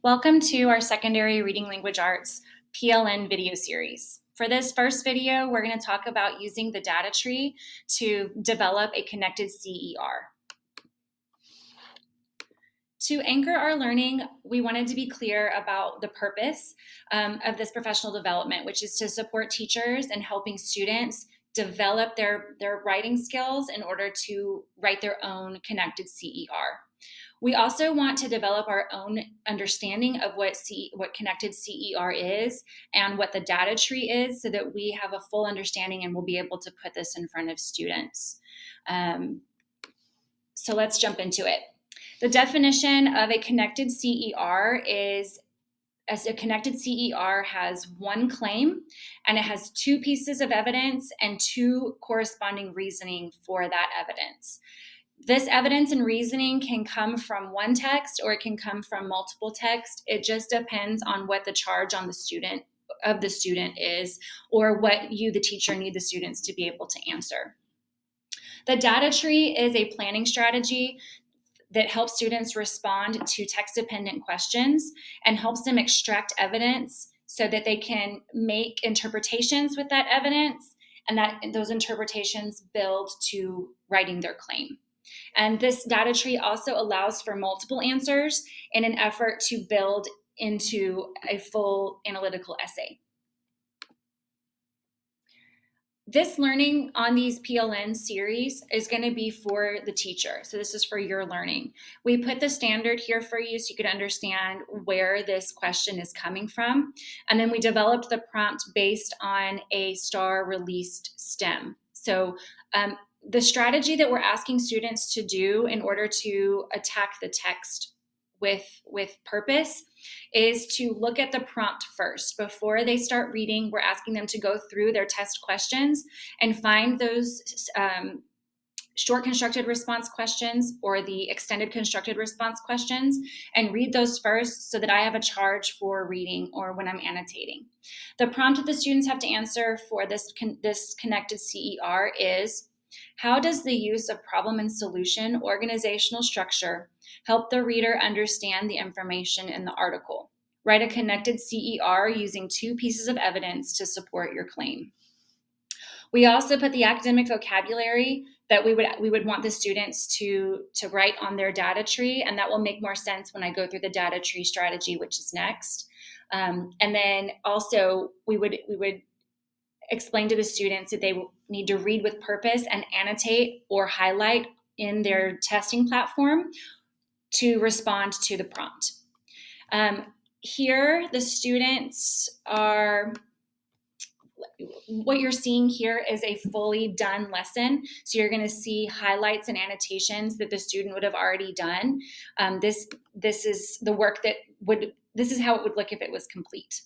Welcome to our Secondary Reading Language Arts PLN video series. For this first video, we're going to talk about using the data tree to develop a connected CER. To anchor our learning, we wanted to be clear about the purpose of this professional development, which is to support teachers in helping students develop their writing skills in order to write their own connected CER. We also want to develop our own understanding of what connected CER is and what the data tree is so that we have a full understanding and we'll be able to put this in front of students. So let's jump into it. The definition of a connected CER is a connected CER has one claim and it has two pieces of evidence and two corresponding reasoning for that evidence. This evidence and reasoning can come from one text or it can come from multiple texts. It just depends on what the charge on the student is or what you, the teacher, need the students to be able to answer. The data tree is a planning strategy that helps students respond to text-dependent questions and helps them extract evidence so that they can make interpretations with that evidence, and that those interpretations build to writing their claim. And this data tree also allows for multiple answers in an effort to build into a full analytical essay. This learning on these PLN series is going to be for the teacher. So this is for your learning. We put the standard here for you so you can understand where this question is coming from. And then we developed the prompt based on a STAR released STEM. So the strategy that we're asking students to do in order to attack the text with purpose is to look at the prompt first. Before they start reading, we're asking them to go through their test questions and find those short constructed response questions or the extended constructed response questions and read those first so that I have a charge for reading or when I'm annotating. The prompt that the students have to answer for this connected CER is: how does the use of problem and solution organizational structure help the reader understand the information in the article? Write a connected CER using two pieces of evidence to support your claim. We also put the academic vocabulary that we would want the students to write on their data tree, and that will make more sense when I go through the data tree strategy, which is next. And then also we would explain to the students that they need to read with purpose and annotate or highlight in their testing platform to respond to the prompt. Here, the students are, what you're seeing here is a fully done lesson. So you're going to see highlights and annotations that the student would have already done. This is the work this is how it would look if it was complete.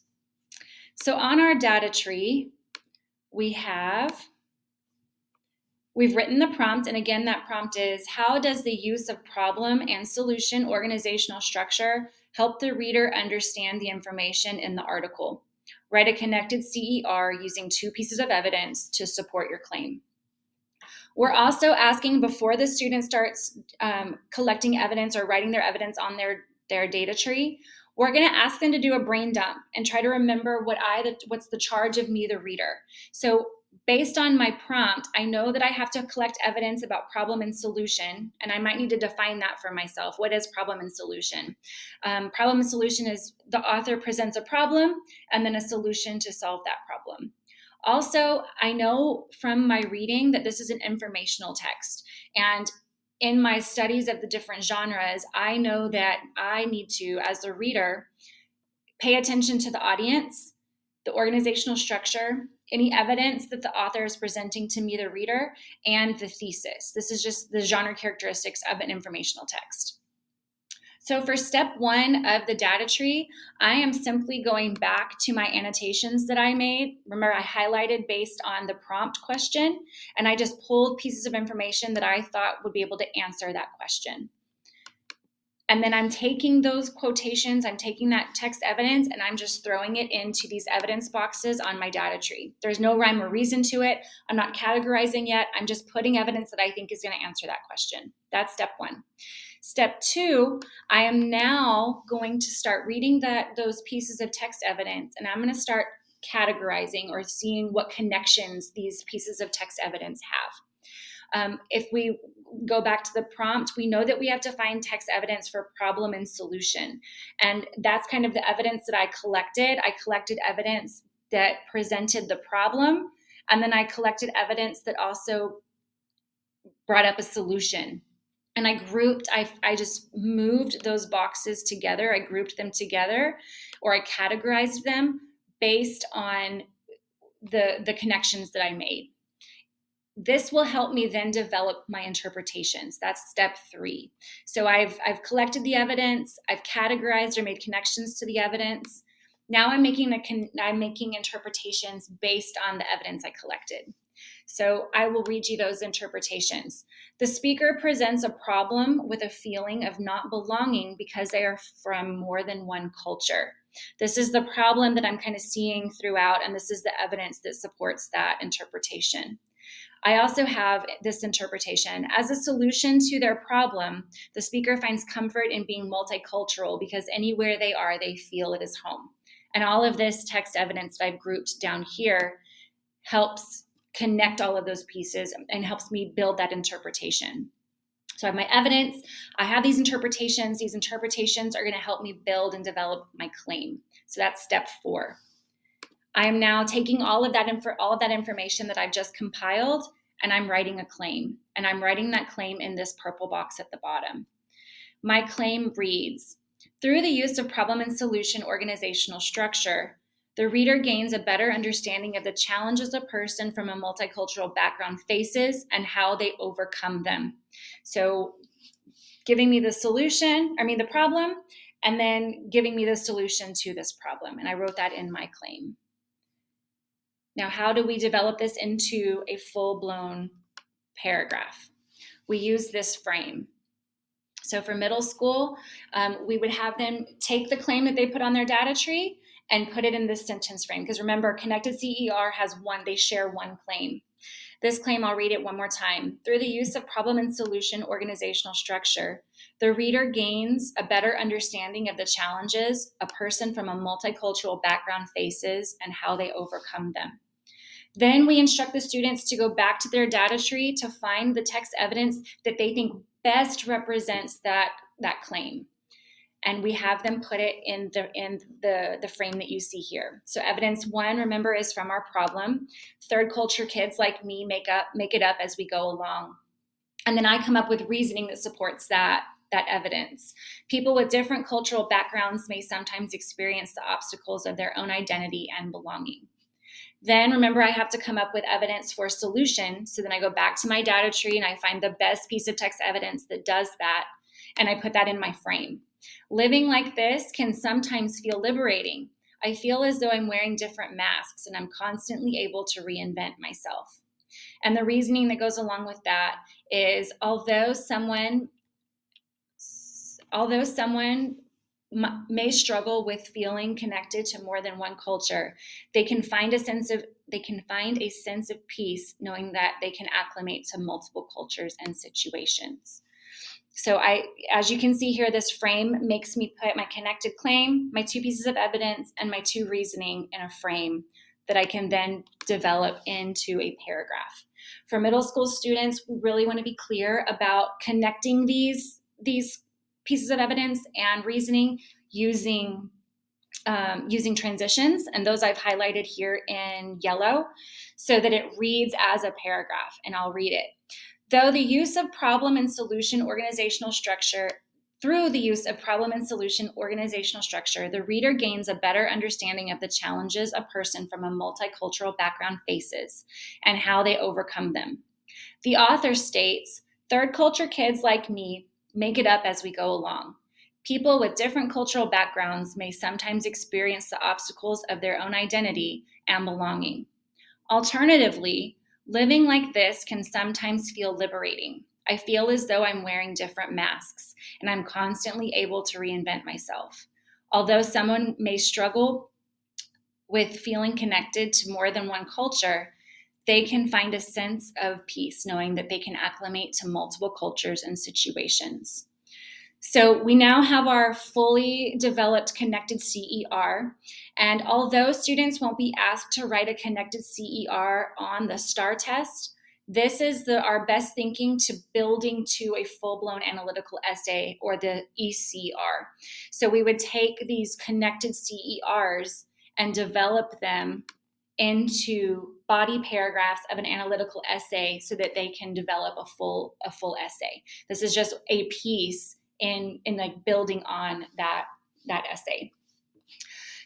So on our data tree, we've written the prompt, and again, that prompt is: how does the use of problem and solution organizational structure help the reader understand the information in the article? Write a connected CER using two pieces of evidence to support your claim. We're also asking, before the student starts collecting evidence or writing their evidence on their data tree, we're going to ask them to do a brain dump and try to remember what's the charge of me, the reader. So based on my prompt, I know that I have to collect evidence about problem and solution, and I might need to define that for myself. What is problem and solution? Problem and solution is the author presents a problem and then a solution to solve that problem. Also, I know from my reading that this is an informational text, and in my studies of the different genres, I know that I need to, as a reader, pay attention to the audience, the organizational structure, any evidence that the author is presenting to me, the reader, and the thesis. This is just the genre characteristics of an informational text. So for step one of the data tree, I am simply going back to my annotations that I made. Remember, I highlighted based on the prompt question, and I just pulled pieces of information that I thought would be able to answer that question. And then I'm taking those quotations, I'm taking that text evidence, and I'm just throwing it into these evidence boxes on my data tree. There's no rhyme or reason to it. I'm not categorizing yet. I'm just putting evidence that I think is going to answer that question. That's step one. Step 2, I am now going to start reading those pieces of text evidence, and I'm going to start categorizing or seeing what connections these pieces of text evidence have. If we go back to the prompt, we know that we have to find text evidence for problem and solution. And that's kind of the evidence that I collected. I collected evidence that presented the problem, and then I collected evidence that also brought up a solution. And I just moved those boxes together. I grouped them together, or I categorized them based on the connections that I made. This will help me then develop my interpretations. That's step 3. So I've collected the evidence, I've categorized or made connections to the evidence. Now I'm making interpretations based on the evidence I collected. So I will read you those interpretations. The speaker presents a problem with a feeling of not belonging because they are from more than one culture. This is the problem that I'm kind of seeing throughout, and this is the evidence that supports that interpretation. I also have this interpretation. As a solution to their problem, the speaker finds comfort in being multicultural because anywhere they are, they feel it is home. And all of this text evidence that I've grouped down here helps connect all of those pieces and helps me build that interpretation. So I have my evidence, I have these interpretations. These interpretations are going to help me build and develop my claim. So that's step 4. I am now taking all of that information that I've just compiled, and I'm writing a claim. And I'm writing that claim in this purple box at the bottom. My claim reads, through the use of problem and solution organizational structure, the reader gains a better understanding of the challenges a person from a multicultural background faces and how they overcome them. So giving me the problem, and then giving me the solution to this problem. And I wrote that in my claim. Now, how do we develop this into a full-blown paragraph? We use this frame. So for middle school, we would have them take the claim that they put on their data tree and put it in this sentence frame. Because remember, Connected CER they share one claim. This claim, I'll read it one more time. Through the use of problem and solution organizational structure, the reader gains a better understanding of the challenges a person from a multicultural background faces and how they overcome them. Then we instruct the students to go back to their data tree to find the text evidence that they think best represents that claim. And we have them put it in the frame that you see here. So evidence 1, remember, is from our problem. Third culture kids like me make it up as we go along. And then I come up with reasoning that supports that evidence. People with different cultural backgrounds may sometimes experience the obstacles of their own identity and belonging. Then remember, I have to come up with evidence for solution. So then I go back to my data tree and I find the best piece of text evidence that does that. And I put that in my frame. Living like this can sometimes feel liberating. I feel as though I'm wearing different masks and I'm constantly able to reinvent myself. And the reasoning that goes along with that is although someone may struggle with feeling connected to more than one culture, they can find a sense of peace knowing that they can acclimate to multiple cultures and situations. So as you can see here, this frame makes me put my connected claim, my 2 pieces of evidence, and my 2 reasoning in a frame that I can then develop into a paragraph. For middle school students, we really want to be clear about connecting these pieces of evidence and reasoning using transitions, and those I've highlighted here in yellow so that it reads as a paragraph, and I'll read it. Through the use of problem and solution organizational structure, the reader gains a better understanding of the challenges a person from a multicultural background faces and how they overcome them. The author states, third culture kids like me make it up as we go along. People with different cultural backgrounds may sometimes experience the obstacles of their own identity and belonging. Alternatively, living like this can sometimes feel liberating. I feel as though I'm wearing different masks, and I'm constantly able to reinvent myself. Although someone may struggle with feeling connected to more than one culture, they can find a sense of peace knowing that they can acclimate to multiple cultures and situations. So we now have our fully developed connected CER, and although students won't be asked to write a connected CER on the STAR test, this is our best thinking to building to a full-blown analytical essay, or the ECR. So we would take these connected CERs and develop them into body paragraphs of an analytical essay so that they can develop a full essay. This is just a piece in like building on that essay.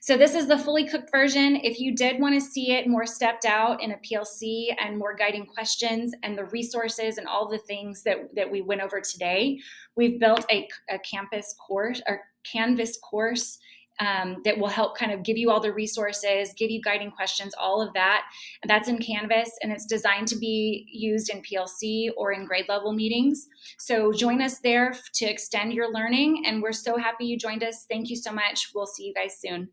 So this is the fully cooked version. If you did want to see it more stepped out in a PLC and more guiding questions and the resources and all the things that we went over today, we've built a campus course or Canvas course that will help kind of give you all the resources, give you guiding questions, all of that. That's in Canvas, and it's designed to be used in PLC or in grade level meetings. So join us there to extend your learning, and we're so happy you joined us. Thank you so much. We'll see you guys soon.